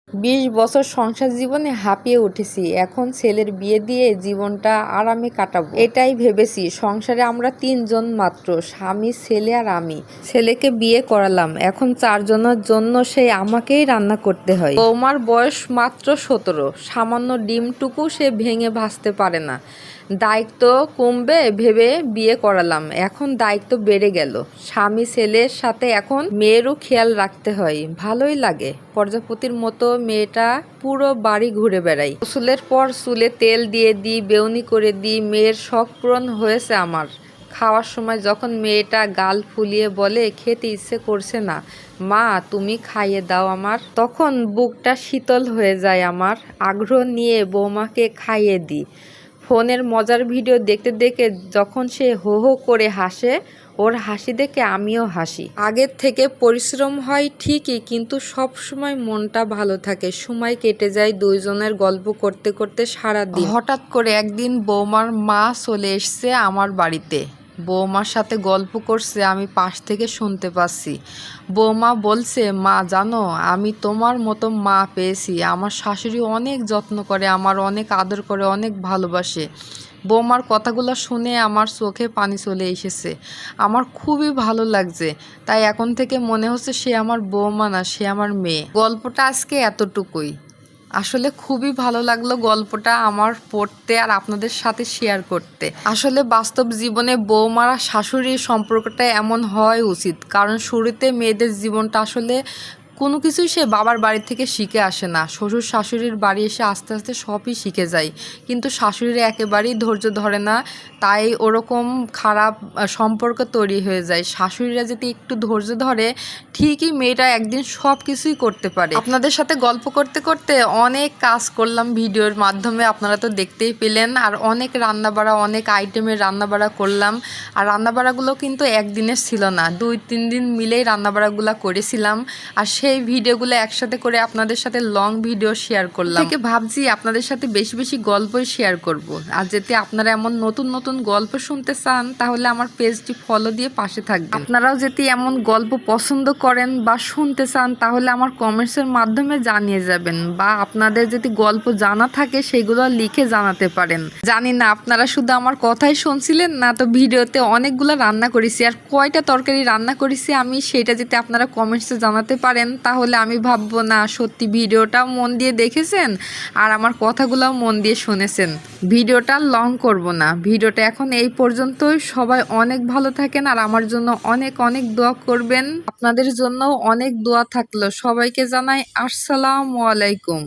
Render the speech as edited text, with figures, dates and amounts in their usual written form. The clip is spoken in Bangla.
20 বছর সংসার জীবনে হাঁপিয়ে উঠেছি। এখন ছেলের বিয়ে দিয়ে জীবনটা আরামে কাটাবো এটাই ভেবেছি। সংসারে আমরা 3 জন মাত্র, স্বামী, ছেলে আর আমি। ছেলেকে বিয়ে করালাম, এখন 4 জনের জন্য সেই আমাকেই রান্না করতে হয়। বৌমার বয়স মাত্র 17, সামান্য ডিমটুকু সে ভেঙে ভাজতে পারে না। দায়িত্ব কমবে ভেবে বিয়ে করালাম, এখন দায়িত্ব বেড়ে গেল। স্বামী, ছেলের সাথে এখন মেয়েরও খেয়াল রাখতে হয়। ভালোই লাগে, প্রজাপতির মতো মেয়েটা পুরো বাড়ি ঘুরে বেড়াই। গোসলের পর চুলে তেল দিয়ে দিই, বেউনি করে দিই। মেয়ের শখ পূরণ হয়েছে আমার। খাওয়ার সময় যখন মেয়েটা গাল ফুলিয়ে বলে খেতে ইচ্ছে করছে না, মা তুমি খাইয়ে দাও আমার, তখন বুকটা শীতল হয়ে যায় আমার। আগ্রহ নিয়ে বৌমাকে খাইয়ে দিই। ফোনের মজার ভিডিও দেখতে দেখে যখন সে হো হো করে হাসে, ওর হাসি দেখে আমিও হাসি। আগের থেকে পরিশ্রম হয় ঠিকই, কিন্তু সব সময় মনটা ভালো থাকে। সময় কেটে যায় দুইজনের গল্প করতে করতে সারাদিন। হঠাৎ করে একদিন বৌমার মা চলে এসছে আমার বাড়িতে। বৌমার সাথে গল্প করছে, আমি পাশ থেকে শুনতে পাচ্ছি। বৌমা বলছে, মা জানো আমি তোমার মতো মা পেয়েছি। আমার শাশুড়ি অনেক যত্ন করে, আমার অনেক আদর করে, অনেক ভালোবাসে। বৌমার কথাগুলো শুনে আমার চোখে পানি চলে এসেছে। আমার খুবই ভালো লাগছে। তাই এখন থেকে মনে হচ্ছে সে আমার বৌমা না, সে আমার মেয়ে। গল্পটা আজকে এতটুকুই। আসলে খুবই ভালো লাগলো গল্পটা আমার পড়তে আর আপনাদের সাথে শেয়ার করতে। আসলে বাস্তব জীবনে বৌমারা শাশুড়ির সম্পর্কটা এমন হওয়াই উচিত, কারণ শুরুতে মেয়েদের জীবনটা আসলে কোনো কিছুই সে বাবার বাড়ি থেকে শিখে আসে না। শ্বশুর শাশুড়ির বাড়ি এসে আস্তে আস্তে সবই শিখে যায়, কিন্তু শাশুড়িরা একেবারেই ধৈর্য ধরে না। তাই ওরকম খারাপ সম্পর্ক তৈরি হয়ে যায়। শাশুড়িরা যদি একটু ধৈর্য ধরে, ঠিকই মেয়েটা একদিন সব কিছুই করতে পারে। আপনাদের সাথে গল্প করতে করতে অনেক কাজ করলাম ভিডিওর মাধ্যমে, আপনারা তো দেখতেই পেলেন। আর অনেক রান্নাবাড়া, অনেক আইটেমের রান্নাবাড়া করলাম। আর রান্নাবাড়াগুলো কিন্তু একদিনের ছিল না, 2-3 দিন মিলেই রান্নাবাড়াগুলো করেছিলাম। আর সেই ভিডিওগুলো একসাথে করে আপনাদের সাথে লং ভিডিও শেয়ার করলাম। থেকে ভাবছি আপনাদের সাথে বেশি বেশি গল্পই শেয়ার করব। আর যদি আপনারা এমন নতুন নতুন গল্প শুনতে চান, তাহলে আমার পেজটি ফলো দিয়ে পাশে থাকবেন। আপনারাও যদি এমন গল্প পছন্দ করেন বা শুনতে চান, তাহলে আমার কমেন্টসের মাধ্যমে জানিয়ে যাবেন, বা আপনাদের যদি গল্প জানা থাকে সেগুলো লিখে জানাতে পারেন। জানি না আপনারা শুধু আমার কথাই শুনছিলেন না তো ভিডিওতে অনেকগুলো রান্না করেছি, আর কয়টা তরকারি রান্না করেছি আমি সেটা যদি আপনারা কমেন্টসে জানাতে পারেন, তাহলে আমি ভাববো না সত্যি ভিডিওটাও মন দিয়ে দেখেছেন আর আমার কথাগুলোও মন দিয়ে শুনেছেন। ভিডিওটা লং করব না, ভিডিওটা এখন এই পর্যন্তই। সবাই অনেক ভালো থাকেন আর আমার জন্য অনেক অনেক দোয়া করবেন। আপনাদের জন্য অনেক দোয়া থাকলো। সবাইকে জানাই আসসালামু আলাইকুম।